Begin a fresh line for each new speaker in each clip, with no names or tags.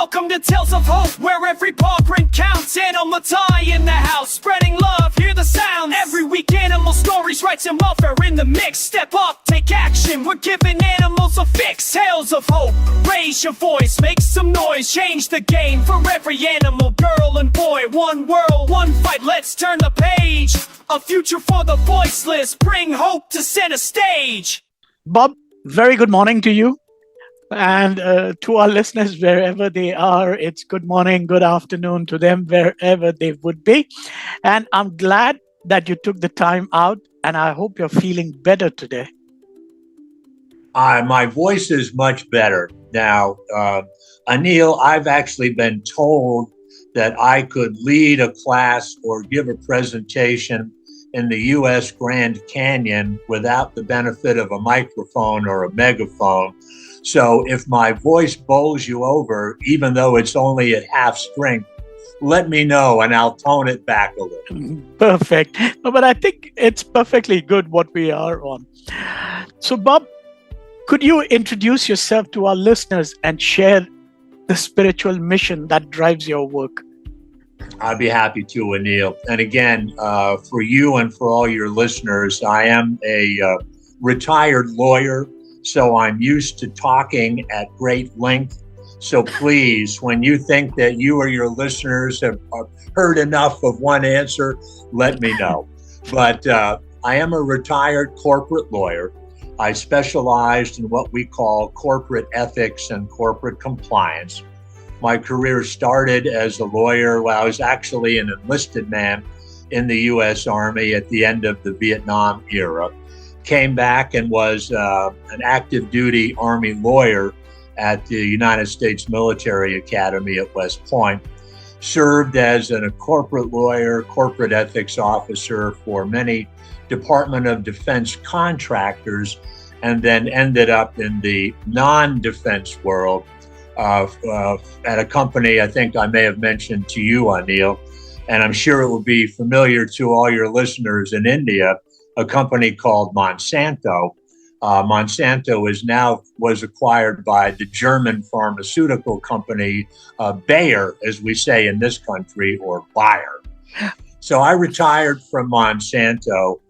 Welcome to Tales of Hope, where every paw print counts. Animal tie in the house, spreading love, hear the sounds. Every week animal stories, rights and welfare in the mix. Step up, take action, we're giving animals a fix. Tales of Hope, raise your voice, make some noise. Change the game for every animal, girl and boy. One world, one fight, let's turn the page. A future for the voiceless, bring hope to center stage.
Bob, very good morning to you. And to our listeners, wherever they are, it's good morning, good afternoon to them, wherever they would be. And I'm glad that you took the time out, and I hope you're feeling better today.
My voice is much better now. Anil, I've actually been told that I could lead a class or give a presentation in the U.S. Grand Canyon without the benefit of a microphone or a megaphone. So if my voice bowls you over, even though it's only at half strength, let me know and I'll tone it back a little.
Perfect. But I think it's perfectly good what we are on. So Bob, could you introduce yourself to our listeners and share the spiritual mission that drives your work?
I'd be happy to, Anil. And again, for you and for all your listeners, I am a retired lawyer, so I'm used to talking at great length. So please, when you think that you or your listeners have heard enough of one answer, let me know. But I am a retired corporate lawyer. I specialized in what we call corporate ethics and corporate compliance. My career started as a lawyer when I was actually an enlisted man in the U.S. Army at the end of the Vietnam era. Came back and was an active duty Army lawyer at the United States Military Academy at West Point. Served as a corporate lawyer, corporate ethics officer for many Department of Defense contractors, and then ended up in the non-defense world at a company I think I may have mentioned to you, Anil, and I'm sure it will be familiar to all your listeners in India, a company called Monsanto. Monsanto was acquired by the German pharmaceutical company Bayer, as we say in this country, or Bayer. So I retired from Monsanto,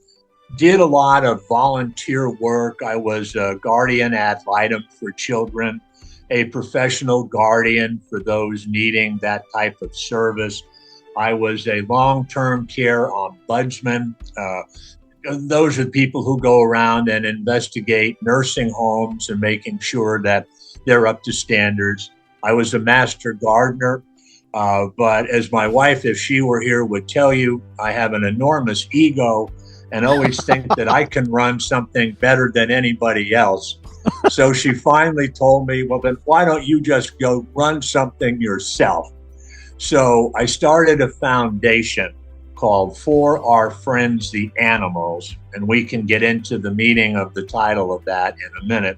did a lot of volunteer work. I was a guardian ad litem for children, a professional guardian for those needing that type of service. I was a long-term care ombudsman. Those are people who go around and investigate nursing homes and making sure that they're up to standards. I was a master gardener, but as my wife, if she were here, would tell you, I have an enormous ego and always think that I can run something better than anybody else. So she finally told me, well, then why don't you just go run something yourself? So I started a foundation called For Our Friends the Animals, and we can get into the meaning of the title of that in a minute.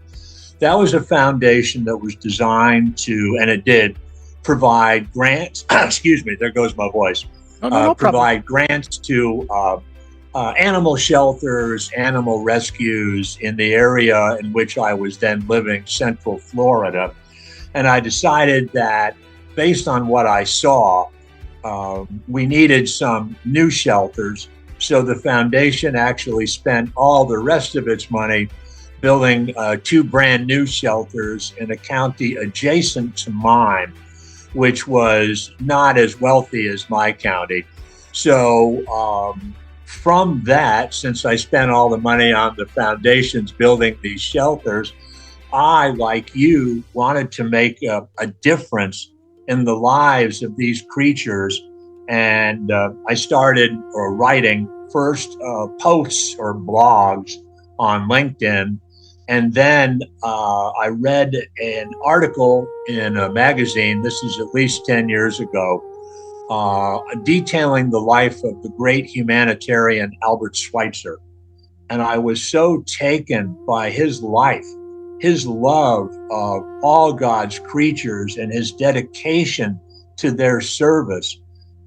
That was a foundation that was designed to, and it did, provide grants, excuse me, there goes my voice, provide grants to animal shelters, animal rescues in the area in which I was then living, Central Florida. And I decided that based on what I saw, we needed some new shelters. So the foundation actually spent all the rest of its money building 2 brand new shelters in a county adjacent to mine, which was not as wealthy as my county. So from that, since I spent all the money on the foundations building these shelters, I, like you, wanted to make a difference in the lives of these creatures. And I started writing first posts or blogs on LinkedIn. And then I read an article in a magazine, this is at least 10 years ago, detailing the life of the great humanitarian Albert Schweitzer. And I was so taken by his life, his love of all God's creatures and his dedication to their service,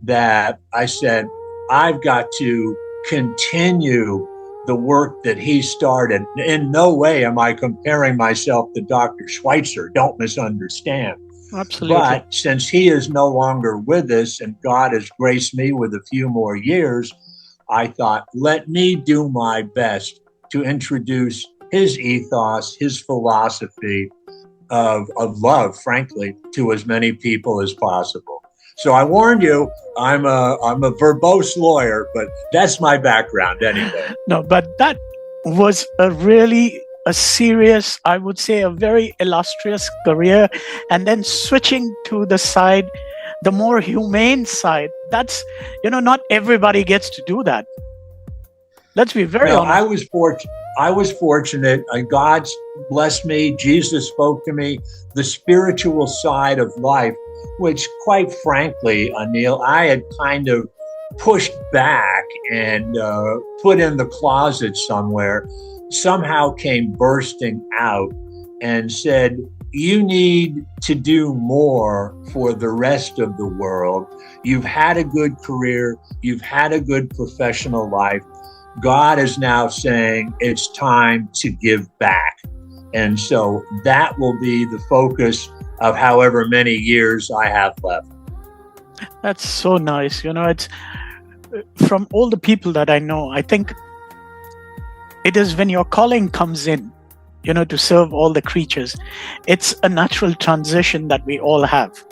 that I said, I've got to continue the work that he started. In no way am I comparing myself to Dr. Schweitzer, don't misunderstand.
Absolutely.
But since he is no longer with us and God has graced me with a few more years, I thought, let me do my best to introduce his ethos, his philosophy of love, frankly, to as many people as possible. So I warned you, I'm a verbose lawyer, but that's my background anyway.
No, but that was a serious, I would say, a very illustrious career. And then switching to the more humane side, that's, not everybody gets to do that. Let's be very honest.
I was fortunate. God blessed me. Jesus spoke to me. The spiritual side of life, which quite frankly, Anil, I had kind of pushed back and put in the closet somewhere, somehow came bursting out and said, you need to do more for the rest of the world. You've had a good career. You've had a good professional life. God is now saying it's time to give back. And so that will be the focus of however many years I have left.
That's so nice. It's from all the people that I know, I think it is when your calling comes in, to serve all the creatures, it's a natural transition that we all have.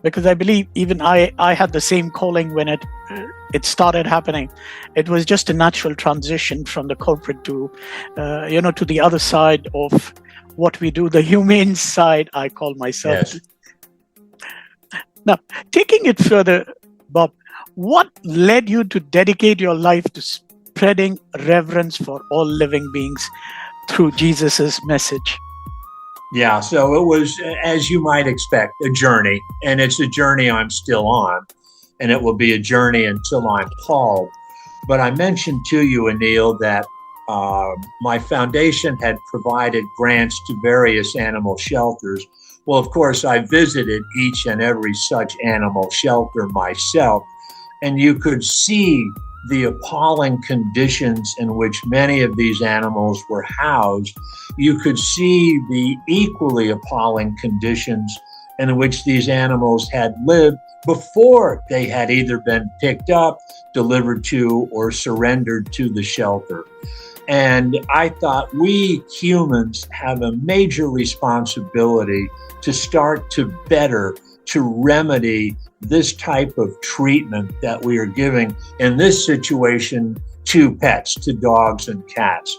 Because I believe even I had the same calling when it started happening. It was just a natural transition from the corporate to the other side of what we do, the humane side, I call myself.
Yes.
Now, taking it further, Bob, what led you to dedicate your life to spreading reverence for all living beings through Jesus's message?
Yeah, so it was, as you might expect, a journey, and it's a journey I'm still on, and it will be a journey until I'm called. But I mentioned to you, Anil, that my foundation had provided grants to various animal shelters. Well, of course, I visited each and every such animal shelter myself, and you could see the appalling conditions in which many of these animals were housed. You could see the equally appalling conditions in which these animals had lived before they had either been picked up, delivered to, or surrendered to the shelter. And I thought we humans have a major responsibility to start to better, to remedy this type of treatment that we are giving in this situation to pets, to dogs and cats.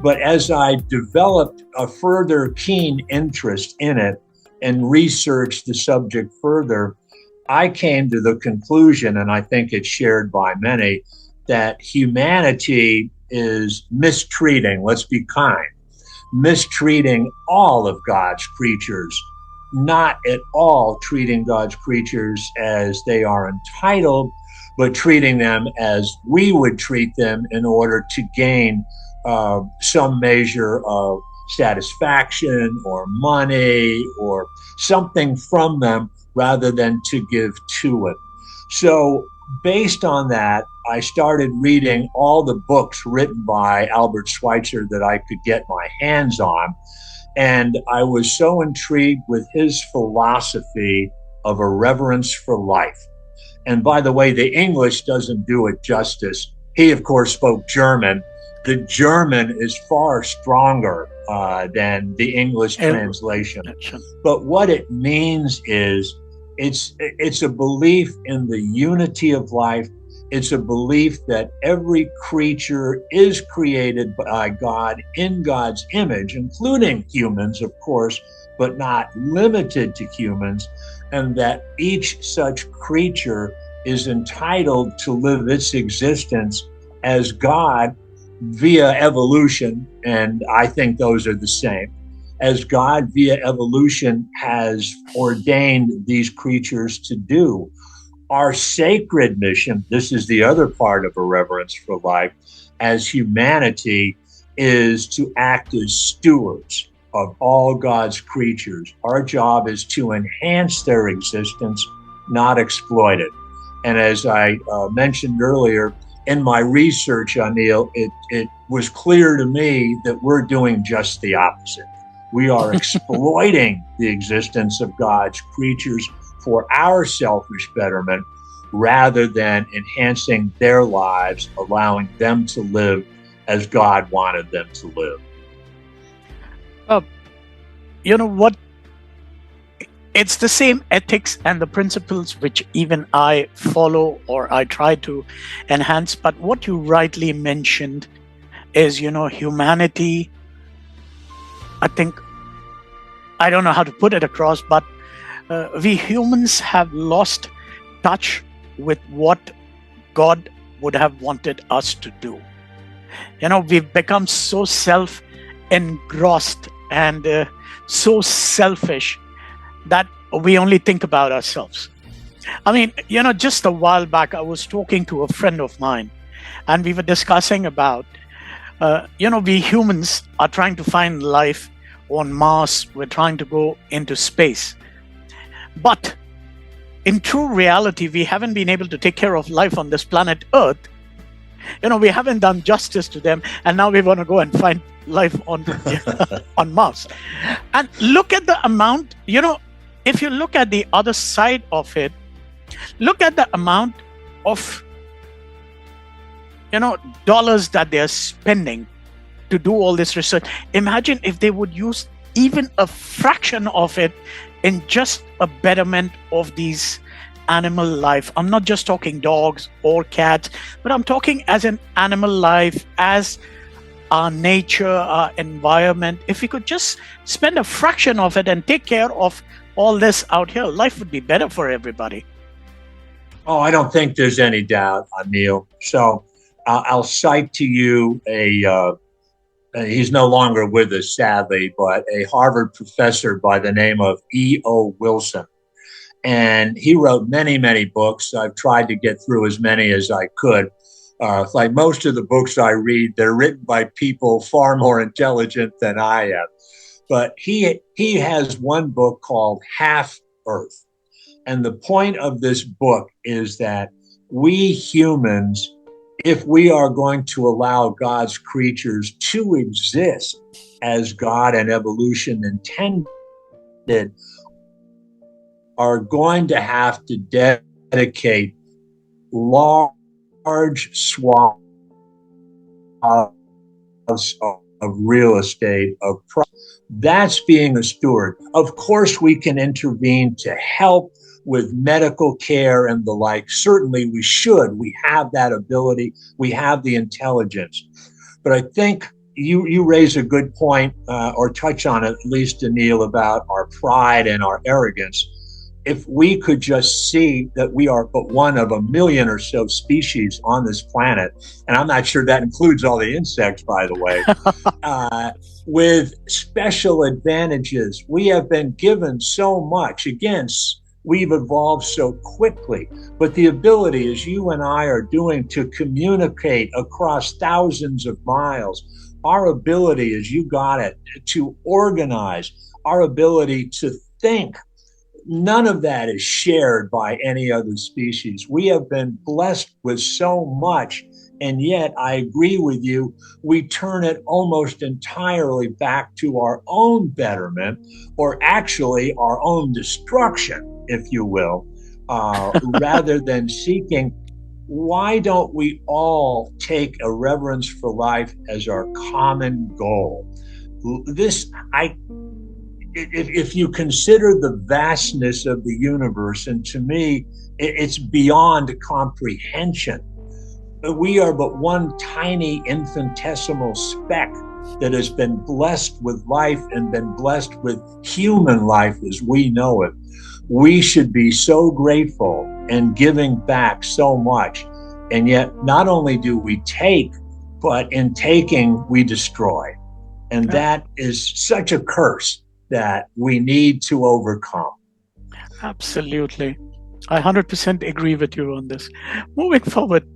But as I developed a further keen interest in it and researched the subject further, I came to the conclusion, and I think it's shared by many, that humanity is mistreating, let's be kind, mistreating all of God's creatures, not at all treating God's creatures as they are entitled, but treating them as we would treat them in order to gain some measure of satisfaction or money or something from them rather than to give to it. So based on that, I started reading all the books written by Albert Schweitzer that I could get my hands on. And I was so intrigued with his philosophy of a reverence for life. And by the way, the English doesn't do it justice. He, of course, spoke German. The German is far stronger than the English translation. But what it means is it's a belief in the unity of life. It's a belief that every creature is created by God in God's image, including humans, of course, but not limited to humans, and that each such creature is entitled to live its existence as God via evolution, and I think those are the same, as God via evolution has ordained these creatures to do. Our sacred mission, this is the other part of a reverence for life, as humanity, is to act as stewards of all God's creatures. Our job is to enhance their existence, not exploit it. And as I mentioned earlier, in my research, Anil, it was clear to me that we're doing just the opposite. We are exploiting the existence of God's creatures for our selfish betterment rather than enhancing their lives, allowing them to live as God wanted them to live.
You know what? It's the same ethics and the principles which even I follow or I try to enhance. But what you rightly mentioned is, humanity. I think, I don't know how to put it across, but we humans have lost touch with what God would have wanted us to do. We've become so self-engrossed and so selfish that we only think about ourselves. I mean, just a while back, I was talking to a friend of mine, and we were discussing about, we humans are trying to find life on Mars. We're trying to go into space. But in true reality, we haven't been able to take care of life on this planet Earth. We haven't done justice to them, and now we want to go and find life on on Mars. And look at the amount, if you look at the other side of it, look at the amount of, dollars that they're spending to do all this research. Imagine if they would use even a fraction of it in just a betterment of these animal life. I'm not just talking dogs or cats, but I'm talking as an animal life, as our nature, our environment. If we could just spend a fraction of it and take care of all this out here, life would be better for everybody.
Oh, I don't think there's any doubt, Anil. So I'll cite to you he's no longer with us, sadly, but a Harvard professor by the name of E.O. Wilson. And he wrote many, many books. I've tried to get through as many as I could. Like most of the books I read, they're written by people far more intelligent than I am. But he has one book called Half Earth. And the point of this book is that we humans, if we are going to allow God's creatures to exist as God and evolution intended, are going to have to dedicate large swaths of real estate, that's being a steward. Of course, we can intervene to help with medical care and the like. Certainly we should. We have that ability. We have the intelligence. But I think you raise a good point, or touch on it, at least, Anil, about our pride and our arrogance. If we could just see that we are but one of a million or so species on this planet, and I'm not sure that includes all the insects, by the way, with special advantages. We have been given so much. Again, we've evolved so quickly, but the ability, as you and I are doing, to communicate across thousands of miles, our ability, as you got it, to organize, our ability to think, none of that is shared by any other species. We have been blessed with so much, and yet I agree with you, we turn it almost entirely back to our own betterment, or actually our own destruction, if you will, rather than seeking. Why don't we all take a reverence for life as our common goal? If you consider the vastness of the universe, and to me, it's beyond comprehension. We are but one tiny infinitesimal speck that has been blessed with life and been blessed with human life as we know it. We should be so grateful and giving back so much. And yet, not only do we take, but in taking, we destroy. And that is such a curse that we need to overcome.
Absolutely. I 100% agree with you on this. Moving forward,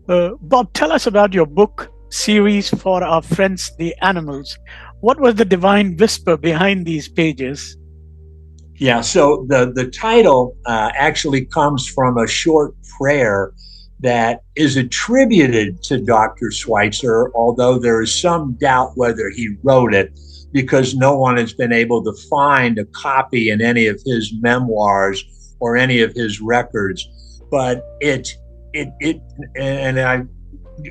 Bob, tell us about your book series for our friends, the animals. What was the divine whisper behind these pages?
Yeah, so the title actually comes from a short prayer that is attributed to Dr. Schweitzer, although there is some doubt whether he wrote it, because no one has been able to find a copy in any of his memoirs or any of his records. But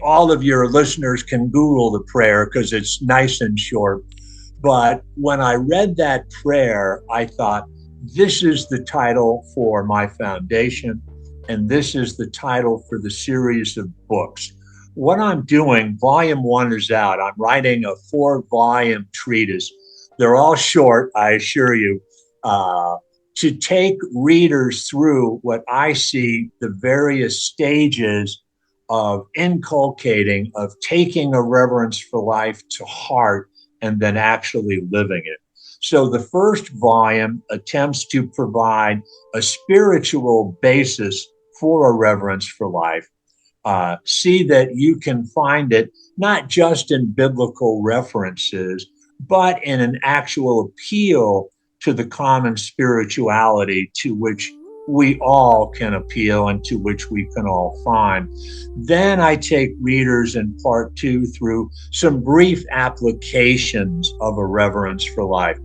all of your listeners can Google the prayer because it's nice and short. But when I read that prayer, I thought, this is the title for my foundation, and this is the title for the series of books. What I'm doing, volume 1 is out. I'm writing a 4-volume treatise. They're all short, I assure you, to take readers through what I see the various stages of inculcating, of taking a reverence for life to heart and then actually living it. So the first volume attempts to provide a spiritual basis for a reverence for life. See that you can find it not just in biblical references, but in an actual appeal to the common spirituality to which we all can appeal and to which we can all find. Then I take readers in part 2 through some brief applications of a reverence for life.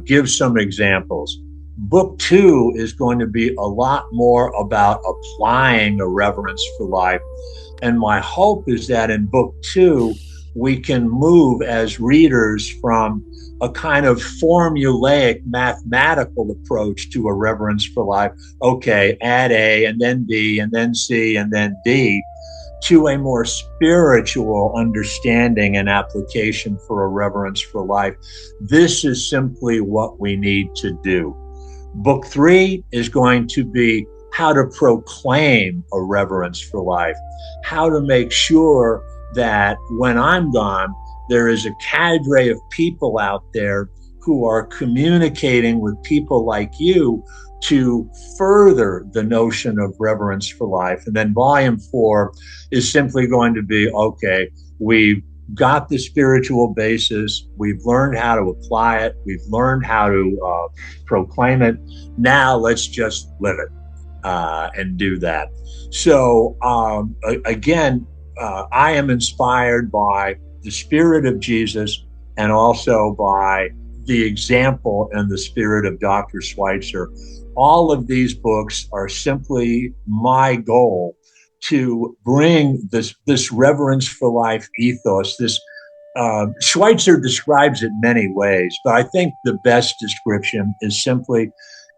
Give some examples. Book 2 is going to be a lot more about applying a reverence for life. And my hope is that in book 2, we can move as readers from a kind of formulaic mathematical approach to a reverence for life. Okay, add A and then B and then C and then D, to a more spiritual understanding and application for a reverence for life. This is simply what we need to do. Book 3 is going to be how to proclaim a reverence for life, how to make sure that when I'm gone, there is a cadre of people out there who are communicating with people like you to further the notion of reverence for life. And then volume 4 is simply going to be, okay, we've got the spiritual basis, we've learned how to apply it, we've learned how to proclaim it. Now let's just live it and do that. So again, I am inspired by the spirit of Jesus and also by the example and the spirit of Dr. Schweitzer. All of these books are simply my goal to bring this reverence for life ethos. This Schweitzer describes it many ways, but I think the best description is simply,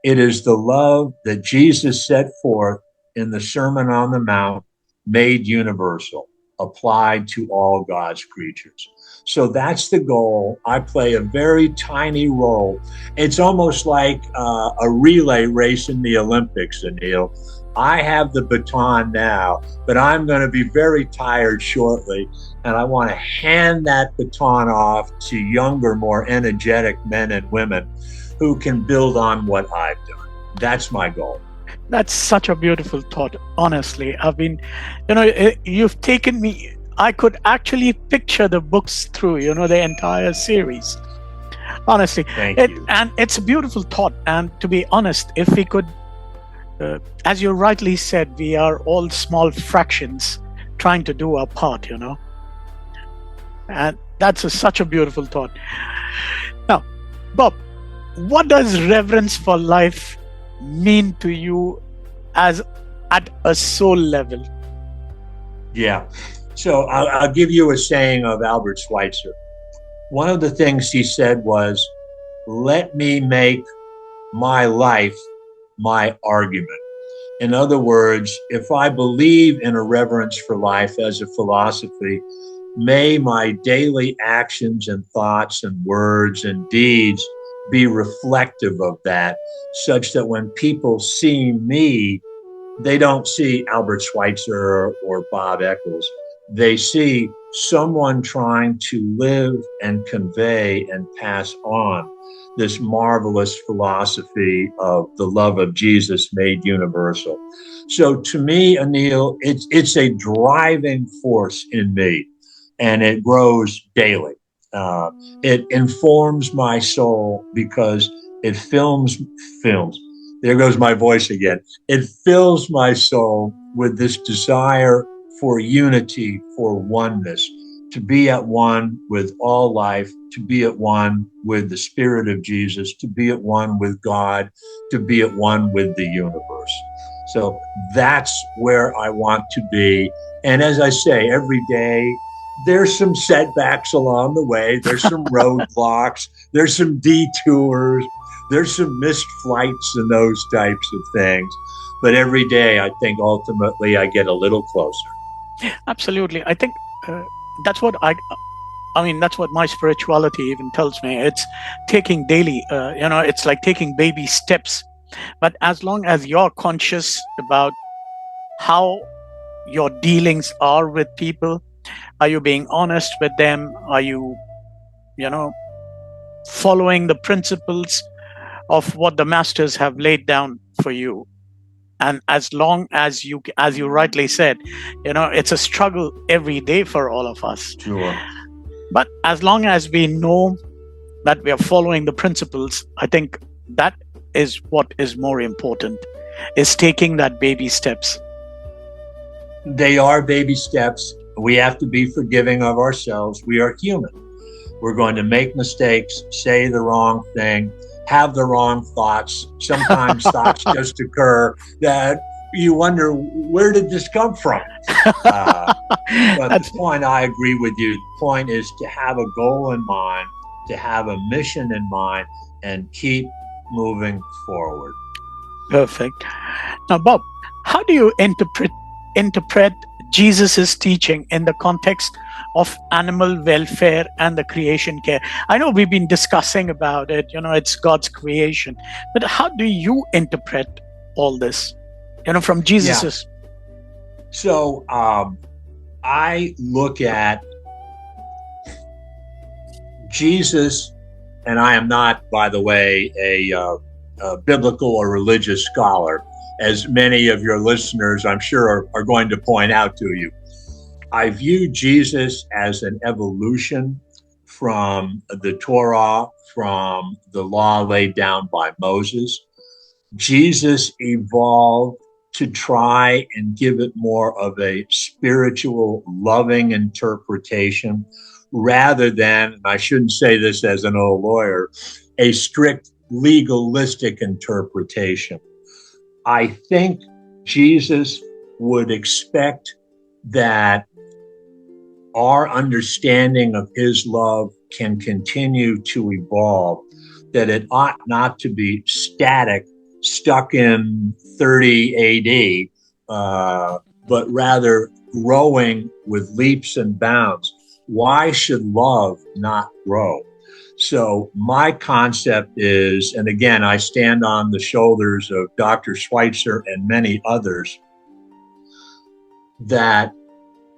it is the love that Jesus set forth in the Sermon on the Mount, made universal, applied to all God's creatures. So that's the goal. I play a very tiny role. It's almost like a relay race in the Olympics, Anil. I have the baton now, but I'm going to be very tired shortly, and I want to hand that baton off to younger, more energetic men and women who can build on what I've done. That's my goal.
That's such a beautiful thought, honestly. I've been, you've taken me, I could actually picture the books through, the entire series. Honestly.
Thank you.
And it's a beautiful thought. And to be honest, if we could, as you rightly said, we are all small fractions trying to do our part, And that's such a beautiful thought. Now, Bob, what does reverence for life mean to you as at a soul level?
Yeah. So I'll give you a saying of Albert Schweitzer. One of the things he said was, let me make my life my argument. In other words, if I believe in a reverence for life as a philosophy, may my daily actions and thoughts and words and deeds be reflective of that, such that when people see me, they don't see Albert Schweitzer or Bob Echols. They see someone trying to live and convey and pass on this marvelous philosophy of the love of Jesus made universal. So to me, Anil, it's a driving force in me, and it grows daily. It informs my soul because it films. there goes my voice again. It fills my soul with this desire for unity, for oneness, to be at one with all life, to be at one with the Spirit of Jesus, to be at one with God, to be at one with the universe. So that's where I want to be. And as I say, every day, there's some setbacks along the way. There's some roadblocks. There's some detours. There's some missed flights and those types of things. But every day, I think ultimately I get a little closer.
Absolutely. I think that's what that's what my spirituality even tells me. It's taking daily, it's like taking baby steps. But as long as you're conscious about how your dealings are with people, are you being honest with them? Are you, following the principles of what the masters have laid down for you? And as long as you rightly said, it's a struggle every day for all of us.
Sure.
But as long as we know that we are following the principles, I think that is what is more important, is taking that baby steps.
They are baby steps. We have to be forgiving of ourselves. We are human. We're going to make mistakes, say the wrong thing, have the wrong thoughts. Sometimes thoughts just occur that you wonder, where did this come from? But the point, I agree with you. The point is to have a goal in mind, to have a mission in mind, and keep moving forward.
Perfect. Now, Bob, how do you interpret Jesus's teaching in the context of animal welfare and the creation care? I know we've been discussing about it, it's God's creation, but how do you interpret all this, from Jesus's?
Yeah. So I look at Jesus, and I am not, by the way, a biblical or religious scholar, as many of your listeners, I'm sure, are going to point out to you. I view Jesus as an evolution from the Torah, from the law laid down by Moses. Jesus evolved to try and give it more of a spiritual, loving interpretation, rather than, and I shouldn't say this as an old lawyer, a strict legalistic interpretation. I think Jesus would expect that our understanding of his love can continue to evolve, that it ought not to be static, stuck in 30 AD, but rather growing with leaps and bounds. Why should love not grow? So my concept is, and again, I stand on the shoulders of Dr. Schweitzer and many others, that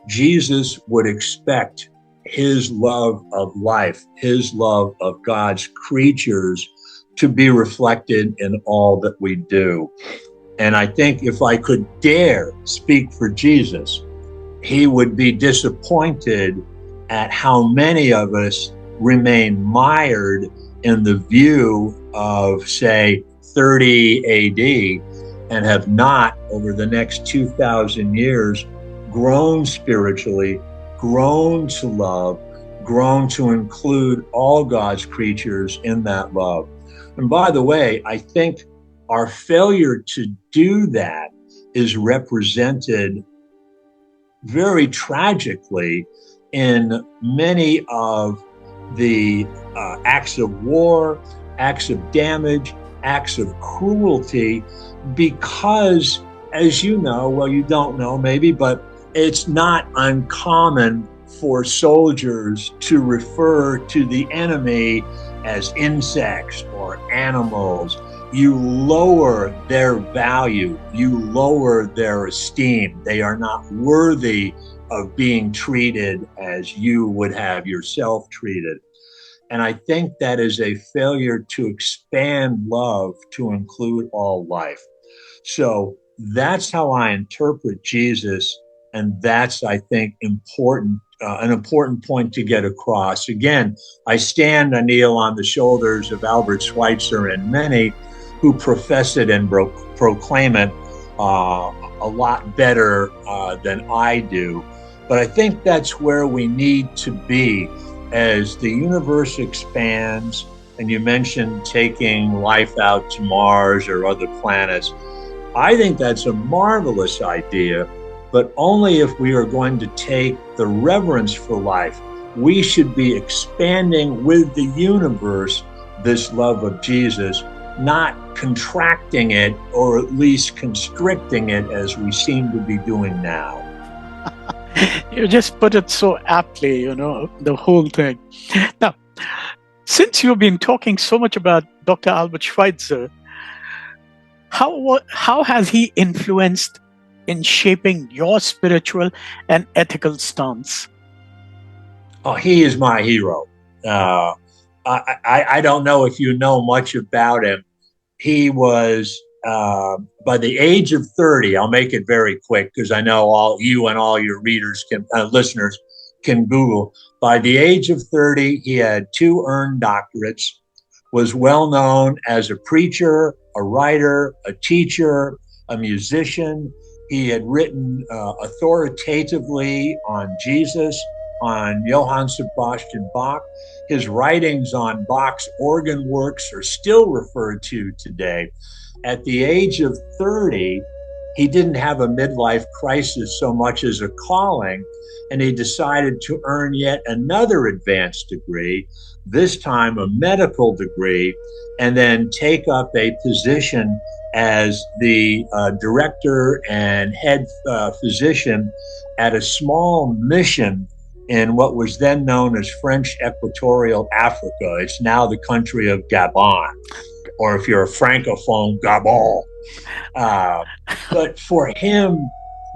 Jesus would expect his love of life, his love of God's creatures to be reflected in all that we do. And I think if I could dare speak for Jesus, he would be disappointed at how many of us remain mired in the view of, say, 30 AD and have not, over the next 2,000 years, grown spiritually, grown to love, grown to include all God's creatures in that love. And by the way, I think our failure to do that is represented very tragically in many of the acts of war, acts of damage, acts of cruelty, because, as you know, well, you don't know maybe, but it's not uncommon for soldiers to refer to the enemy as insects or animals. You lower their value, you lower their esteem. They are not worthy of being treated as you would have yourself treated. And I think that is a failure to expand love to include all life. So that's how I interpret Jesus. And that's, I think, important, an important point to get across. Again, I stand, Anil, on the shoulders of Albert Schweitzer and many, who profess it and proclaim it a lot better than I do. But I think that's where we need to be as the universe expands. And you mentioned taking life out to Mars or other planets. I think that's a marvelous idea, but only if we are going to take the reverence for life. We should be expanding with the universe this love of Jesus, not contracting it or at least constricting it as we seem to be doing now.
You just put it so aptly, the whole thing. Now, since you've been talking so much about Dr. Albert Schweitzer, how has he influenced in shaping your spiritual and ethical stance?
Oh, he is my hero. I don't know if you know much about him. He was, by the age of 30, I'll make it very quick because I know all you and all your readers listeners can Google. By the age of 30, he had 2 earned doctorates, was well known as a preacher, a writer, a teacher, a musician. He had written authoritatively on Jesus, on Johann Sebastian Bach. His writings on Bach's organ works are still referred to today. At the age of 30, he didn't have a midlife crisis so much as a calling, and he decided to earn yet another advanced degree, this time a medical degree, and then take up a position as the director and head physician at a small mission in what was then known as French Equatorial Africa. It's now the country of Gabon, or if you're a Francophone, Gabon. But for him,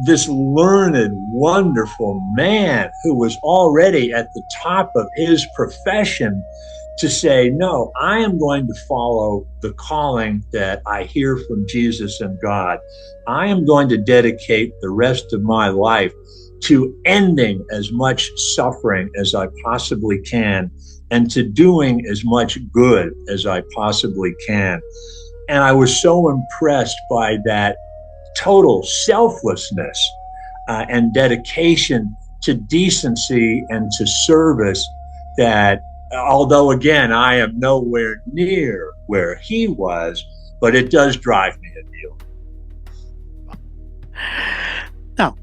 this learned, wonderful man who was already at the top of his profession, to say, no, I am going to follow the calling that I hear from Jesus and God. I am going to dedicate the rest of my life to ending as much suffering as I possibly can and to doing as much good as I possibly can. And I was so impressed by that total selflessness and dedication to decency and to service that, although again, I am nowhere near where he was, but it does drive me, Anil.
Now,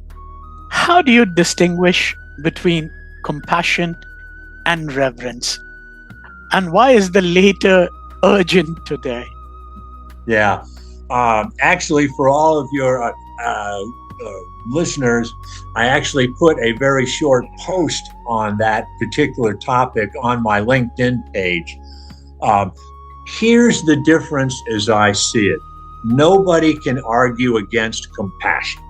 how do you distinguish between compassion and reverence? And why is the later urgent today?
Yeah. Actually, for all of your listeners, I actually put a very short post on that particular topic on my LinkedIn page. Here's the difference as I see it. Nobody can argue against compassion,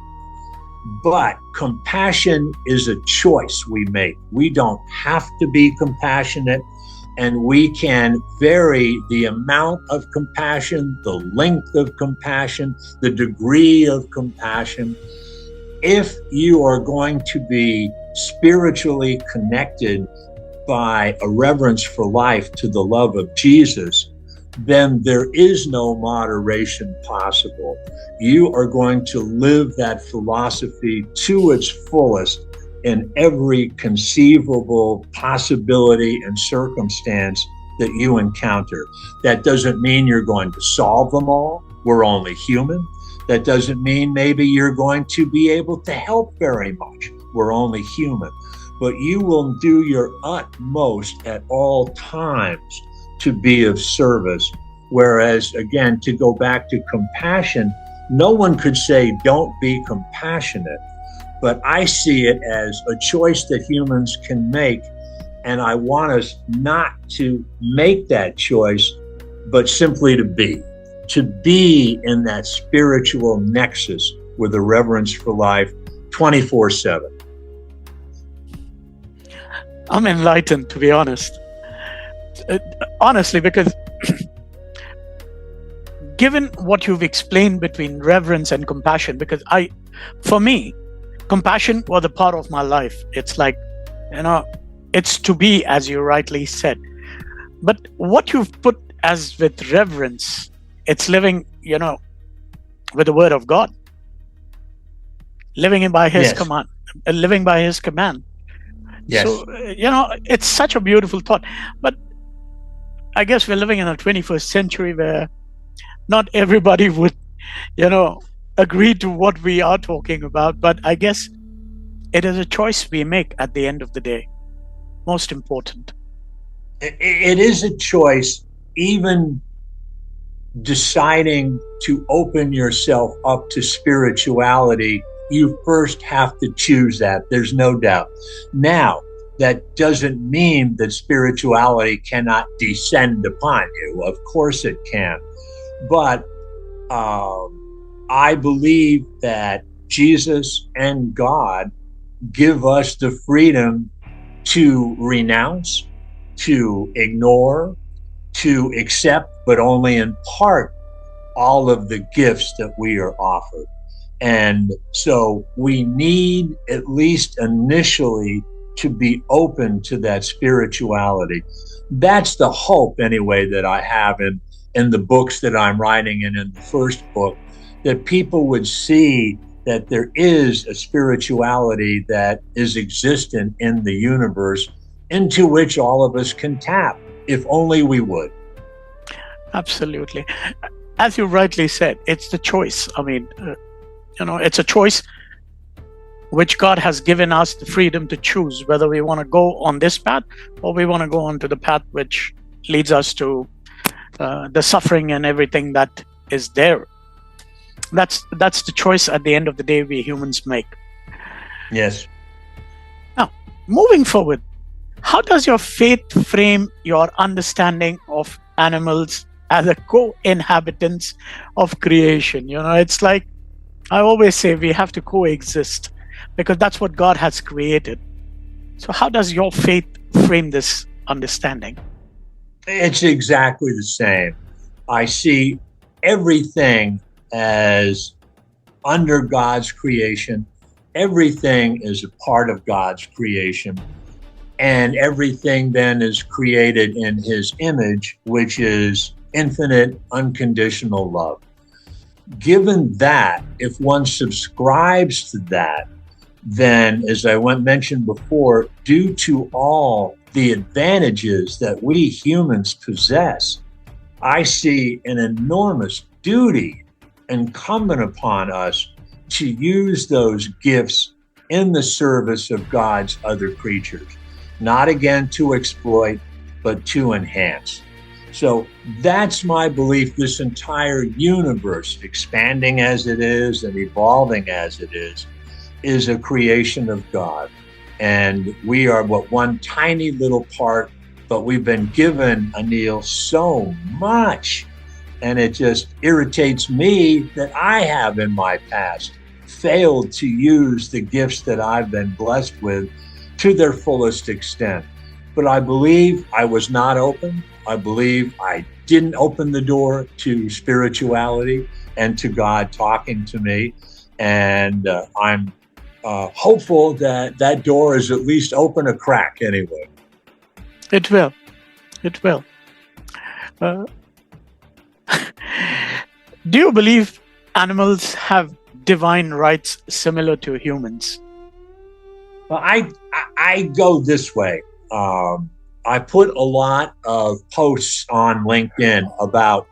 but compassion is a choice we make. We don't have to be compassionate, and we can vary the amount of compassion, the length of compassion, the degree of compassion. If you are going to be spiritually connected by a reverence for life to the love of Jesus, then there is no moderation possible. You are going to live that philosophy to its fullest in every conceivable possibility and circumstance that you encounter. That doesn't mean you're going to solve them all. We're only human. That doesn't mean maybe you're going to be able to help very much. We're only human. But you will do your utmost at all times to be of service. Whereas, again, to go back to compassion, no one could say don't be compassionate. But I see it as a choice that humans can make. And I want us not to make that choice, but simply to be in that spiritual nexus with a reverence for life 24/7.
I'm enlightened, to be honest. Honestly, because given what you've explained between reverence and compassion, because for me, compassion was a part of my life. It's like, it's to be, as you rightly said. But what you've put as with reverence it's living, with the word of God, living by his
Yes.
command, living by his command.
Yes.
So, it's such a beautiful thought. But I guess we're living in the 21st century where not everybody would, agree to what we are talking about. But I guess it is a choice we make at the end of the day. Most important.
It is a choice, even deciding to open yourself up to spirituality. You first have to choose that. There's no doubt. Now, that doesn't mean that spirituality cannot descend upon you. Of course it can. But I believe that Jesus and God give us the freedom to renounce, to ignore, to accept, but only in part, all of the gifts that we are offered. And so we need, at least initially, to be open to that spirituality. That's the hope, anyway, that I have in the books that I'm writing and in the first book, that people would see that there is a spirituality that is existent in the universe into which all of us can tap, if only we would.
Absolutely. As you rightly said, it's the choice. I mean, it's a choice which God has given us the freedom to choose whether we want to go on this path or we want to go on to the path which leads us to the suffering and everything that is there. That's the choice at the end of the day we humans make.
Yes.
Now, moving forward, how does your faith frame your understanding of animals as a co-inhabitants of creation? It's like I always say, we have to coexist because that's what God has created. So how does your faith frame this understanding?
It's exactly the same. I see everything as under God's creation. Everything is a part of God's creation. And everything then is created in his image, which is infinite, unconditional love. Given that, if one subscribes to that, then, as I mentioned before, due to all the advantages that we humans possess, I see an enormous duty incumbent upon us to use those gifts in the service of God's other creatures, not again to exploit, but to enhance. So that's my belief. This entire universe, expanding as it is and evolving as it is a creation of God. And we are one tiny little part, but we've been given, Anil, so much. And it just irritates me that I have in my past failed to use the gifts that I've been blessed with to their fullest extent. But I believe I was not open. I believe I didn't open the door to spirituality and to God talking to me. And I'm hopeful that that door is at least open a crack anyway.
It will. Do you believe animals have divine rights similar to humans?
Well, I go this way. I put a lot of posts on LinkedIn about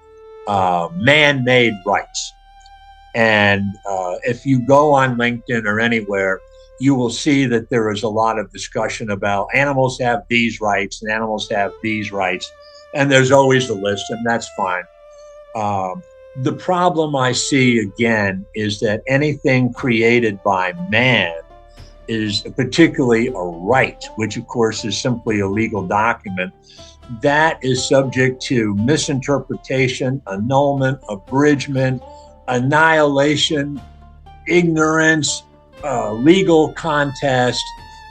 man-made rights. And if you go on LinkedIn or anywhere, you will see that there is a lot of discussion about animals have these rights and animals have these rights. And there's always a list, and that's fine. The problem I see, again, is that anything created by man is particularly a right, which of course is simply a legal document, that is subject to misinterpretation, annulment, abridgment, annihilation, ignorance, legal contest,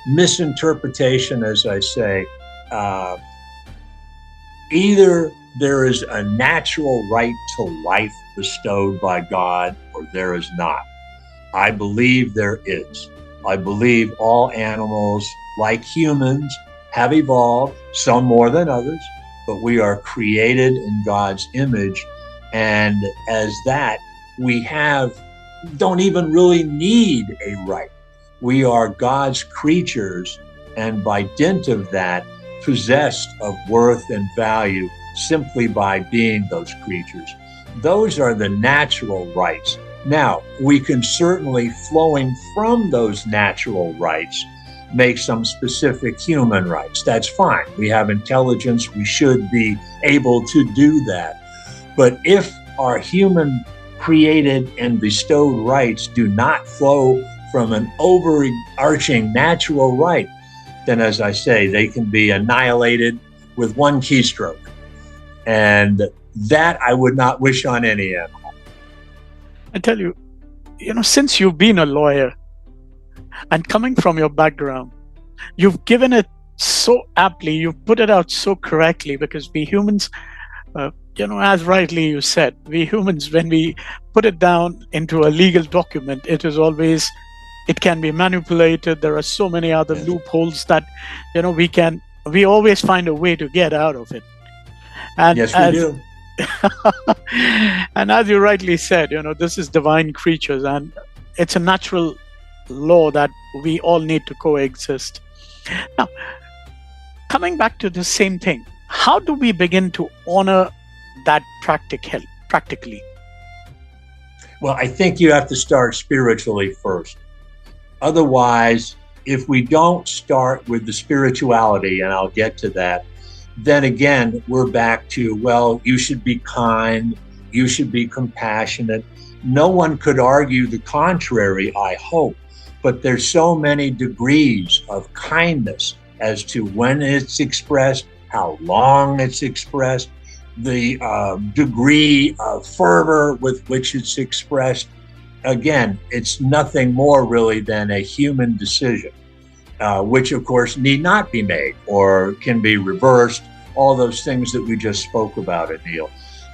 misinterpretation, as I say. Either there is a natural right to life bestowed by God, or there is not. I believe there is. I believe all animals, like humans, have evolved, some more than others, but we are created in God's image. And as that, we don't even really need a right. We are God's creatures, and by dint of that, possessed of worth and value simply by being those creatures. Those are the natural rights. Now, we can certainly, flowing from those natural rights, make some specific human rights. That's fine. We have intelligence. We should be able to do that. But if our human created and bestowed rights do not flow from an overarching natural right, then, as I say, they can be annihilated with one keystroke. And that I would not wish on any animal.
I tell you, since you've been a lawyer and coming from your background, you've given it so aptly, you've put it out so correctly, because we humans, as rightly you said, we humans, when we put it down into a legal document, it can be manipulated. There are so many other loopholes that, we always find a way to get out of it. And
yes, we do.
And as you rightly said, this is divine creatures, and it's a natural law that we all need to coexist. Now, coming back to the same thing, how do we begin to honor that practically?
Well, I think you have to start spiritually first. Otherwise, if we don't start with the spirituality, and I'll get to that, then again, we're back to, well, you should be kind, you should be compassionate. No one could argue the contrary, I hope, but there's so many degrees of kindness as to when it's expressed, how long it's expressed, the degree of fervor with which it's expressed. Again, it's nothing more really than a human decision, which of course need not be made or can be reversed, all those things that we just spoke about, Anil.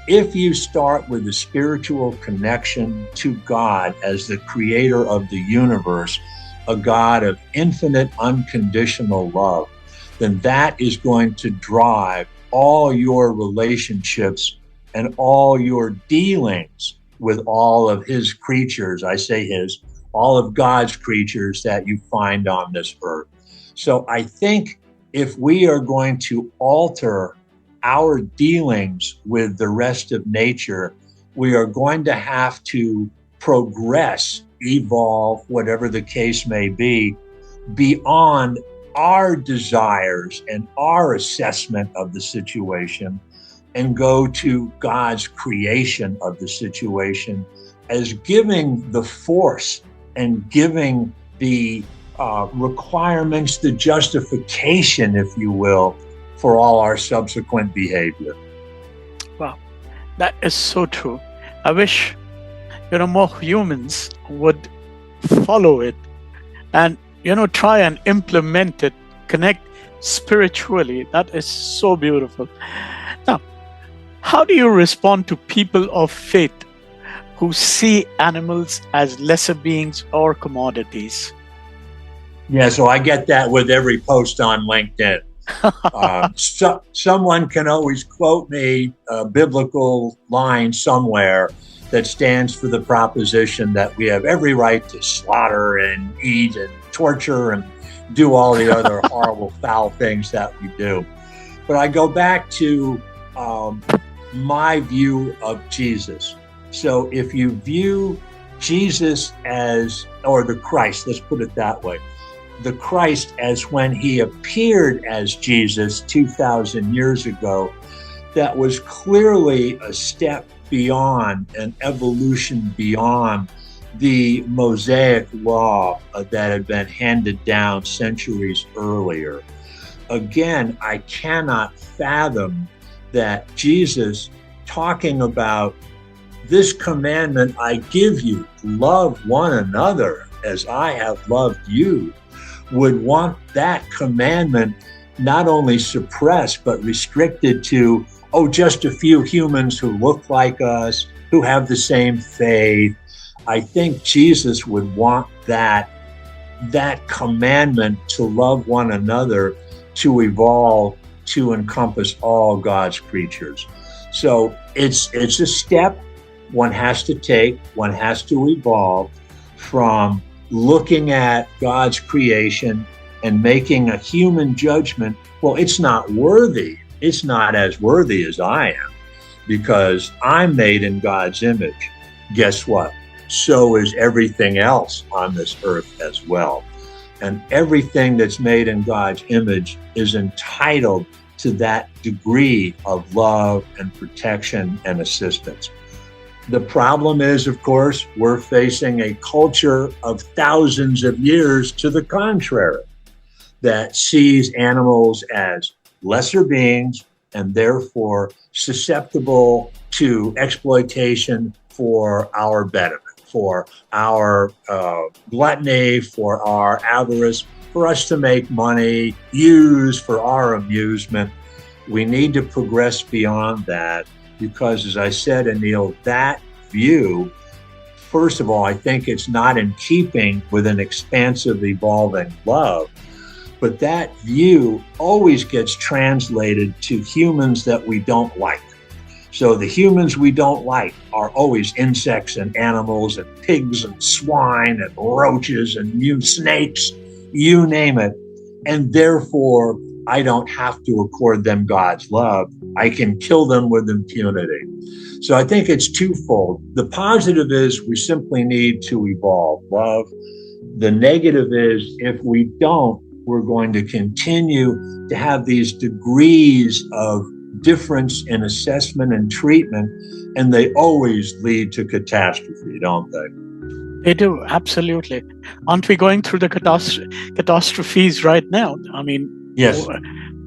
If you start with a spiritual connection to God as the creator of the universe, a God of infinite unconditional love, then that is going to drive all your relationships and all your dealings with all of his creatures. I say his, all of God's creatures that you find on this earth. So I think if we are going to alter our dealings with the rest of nature, we are going to have to progress, evolve, whatever the case may be, beyond our desires and our assessment of the situation, and go to God's creation of the situation as giving the force and giving the requirements, the justification, if you will, for all our subsequent behavior.
Wow, that is so true. I wish, more humans would follow it and, try and implement it, connect spiritually. That is so beautiful. Now, how do you respond to people of faith who see animals as lesser beings or commodities?
Yeah, so I get that with every post on LinkedIn. Someone can always quote me a biblical line somewhere that stands for the proposition that we have every right to slaughter and eat and torture and do all the other horrible, foul things that we do. But I go back to my view of Jesus. So if you view Jesus as, or the Christ, let's put it that way, the Christ as when he appeared as Jesus 2,000 years ago, that was clearly a step beyond, an evolution beyond the Mosaic law that had been handed down centuries earlier. Again, I cannot fathom that Jesus talking about this commandment I give you, love one another as I have loved you, would want that commandment not only suppressed, but restricted to, just a few humans who look like us, who have the same faith. I think Jesus would want that commandment to love one another to evolve to encompass all God's creatures. So it's a step one has to take, one has to evolve from looking at God's creation and making a human judgment. Well, it's not worthy. It's not as worthy as I am because I'm made in God's image. Guess what? So is everything else on this earth as well. And everything that's made in God's image is entitled to that degree of love and protection and assistance. The problem is, of course, we're facing a culture of thousands of years to the contrary that sees animals as lesser beings and therefore susceptible to exploitation for our betterment, for our gluttony, for our avarice, for us to make money, use for our amusement. We need to progress beyond that because, as I said, Anil, that view, first of all, I think it's not in keeping with an expansive, evolving love, but that view always gets translated to humans that we don't like. So the humans we don't like are always insects and animals and pigs and swine and roaches and snakes, you name it. And therefore, I don't have to accord them God's love. I can kill them with impunity. So I think it's twofold. The positive is we simply need to evolve love. The negative is if we don't, we're going to continue to have these degrees of difference in assessment and treatment, and they always lead to catastrophe, don't they?
They do, absolutely. Aren't we going through the catastrophes right now? I mean,
yes.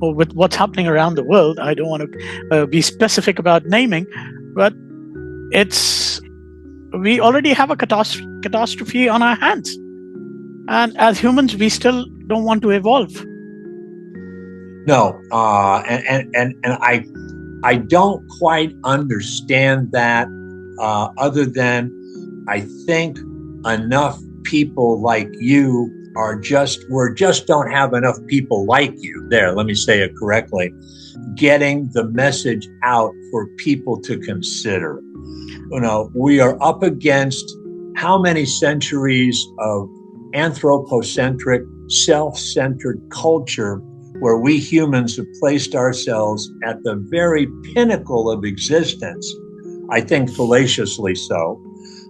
With what's happening around the world, I don't want to be specific about naming, but we already have a catastrophe on our hands. And as humans, we still don't want to evolve.
No, and I don't quite understand that. Other than I think enough people like you we just don't have enough people like you. There, let me say it correctly. Getting the message out for people to consider. We are up against how many centuries of anthropocentric, self-centered culture where we humans have placed ourselves at the very pinnacle of existence, I think fallaciously so,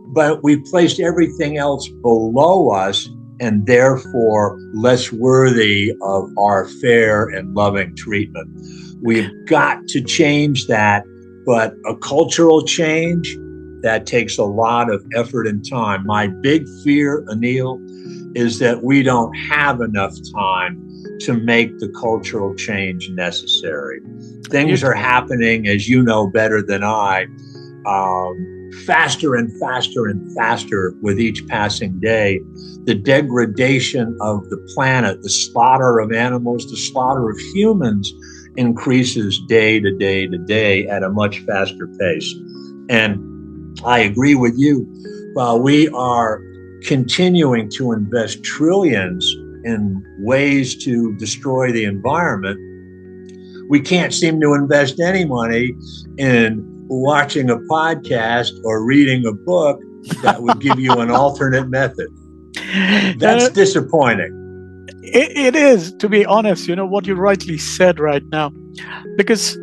but we've placed everything else below us and therefore less worthy of our fair and loving treatment. We've got to change that, but a cultural change, that takes a lot of effort and time. My big fear, Anil, is that we don't have enough time to make the cultural change necessary. Things are happening, as you know better than I, faster and faster and faster with each passing day. The degradation of the planet, the slaughter of animals, the slaughter of humans increases day to day to day at a much faster pace. And I agree with you. While we are continuing to invest trillions in ways to destroy the environment, we can't seem to invest any money in watching a podcast or reading a book that would give you an alternate method. That's disappointing.
It is, to be honest, what you rightly said right now, because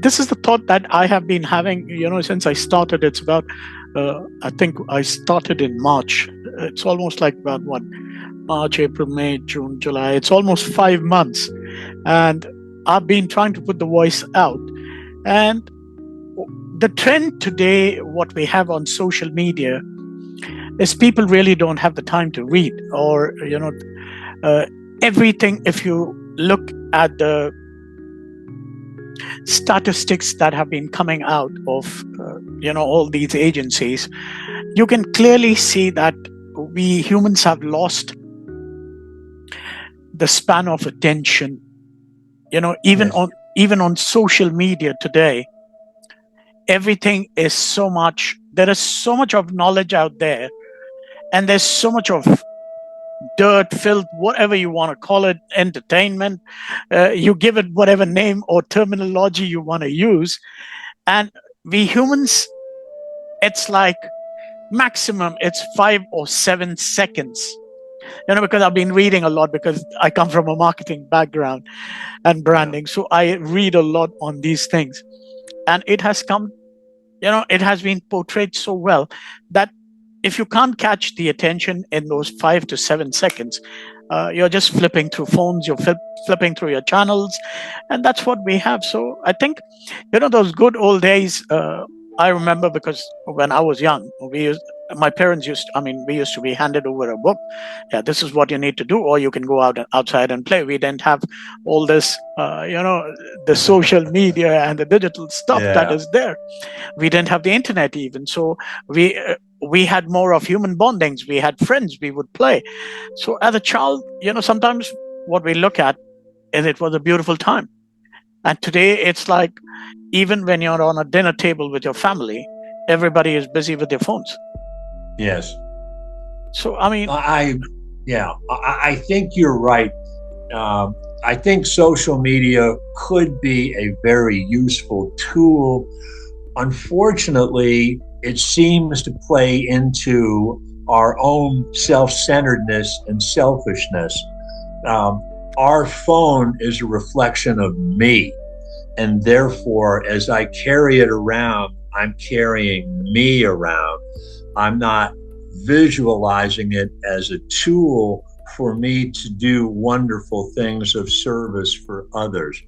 this is the thought that I have been having, since I started. It's about, I think I started in March. It's almost like about March, April, May, June, July. It's almost 5 months. And I've been trying to put the voice out. And the trend today, what we have on social media, is people really don't have the time to read or, everything. If you look at the statistics that have been coming out of, all these agencies, you can clearly see that we humans have lost the span of attention. Even on social media today, everything is there is so much of knowledge out there, and there's so much of dirt, filth, whatever you want to call it, entertainment. You give it whatever name or terminology you want to use. And we humans, it's like maximum, it's 5 or 7 seconds. Because I've been reading a lot because I come from a marketing background and branding. So I read a lot on these things. And it has come, it has been portrayed so well that if you can't catch the attention in those 5 to 7 seconds, you're just flipping through phones, you're flipping through your channels, and that's what we have. So I think, those good old days, I remember because when I was young, my parents we used to be handed over a book. Yeah, this is what you need to do, or you can go outside and play. We didn't have all this, the social media and the digital stuff that is there. We didn't have the internet even. So we had more of human bondings. We had friends, we would play. So as a child, sometimes what we look at is it was a beautiful time. And today it's like, even when you're on a dinner table with your family, everybody is busy with their phones.
Yes.
So,
I think you're right. I think social media could be a very useful tool. Unfortunately, it seems to play into our own self-centeredness and selfishness. Our phone is a reflection of me. And therefore, as I carry it around, I'm carrying me around. I'm not visualizing it as a tool for me to do wonderful things of service for others.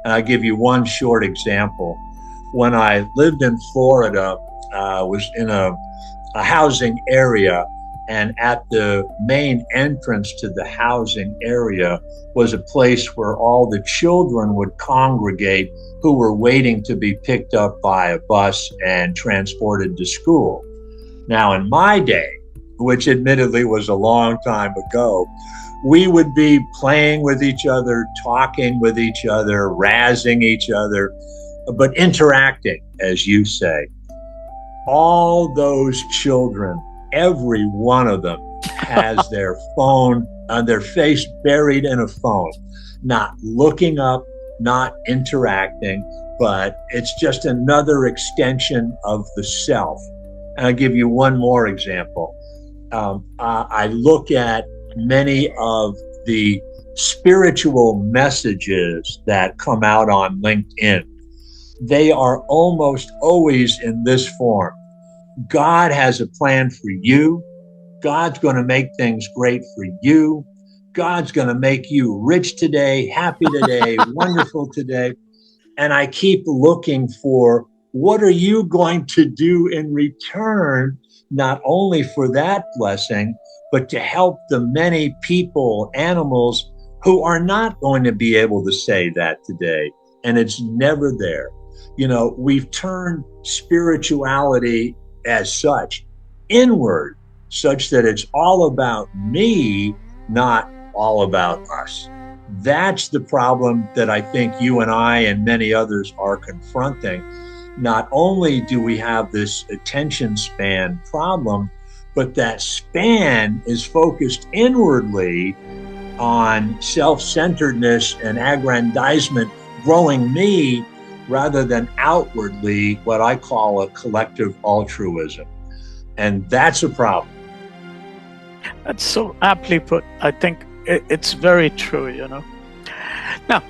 And I'll give you one short example. When I lived in Florida, I was in a housing area, and at the main entrance to the housing area was a place where all the children would congregate who were waiting to be picked up by a bus and transported to school. Now, in my day, which admittedly was a long time ago, we would be playing with each other, talking with each other, razzing each other, but interacting, as you say. All those children, every one of them has their phone, their face buried in a phone, not looking up, not interacting, but it's just another extension of the self. And I'll give you one more example. I look at many of the spiritual messages that come out on LinkedIn. They are almost always in this form. God has a plan for you. God's going to make things great for you. God's going to make you rich today, happy today, wonderful today. And I keep looking for, what are you going to do in return, not only for that blessing, but to help the many people, animals who are not going to be able to say that today. And it's never there. We've turned spirituality as such inward, such that it's all about me, not all about us. That's the problem that I think you and I and many others are confronting. Not only do we have this attention span problem, but that span is focused inwardly on self-centeredness and aggrandizement, growing me, rather than outwardly what I call a collective altruism. And that's a problem.
That's so aptly put. I think it's very true, Now,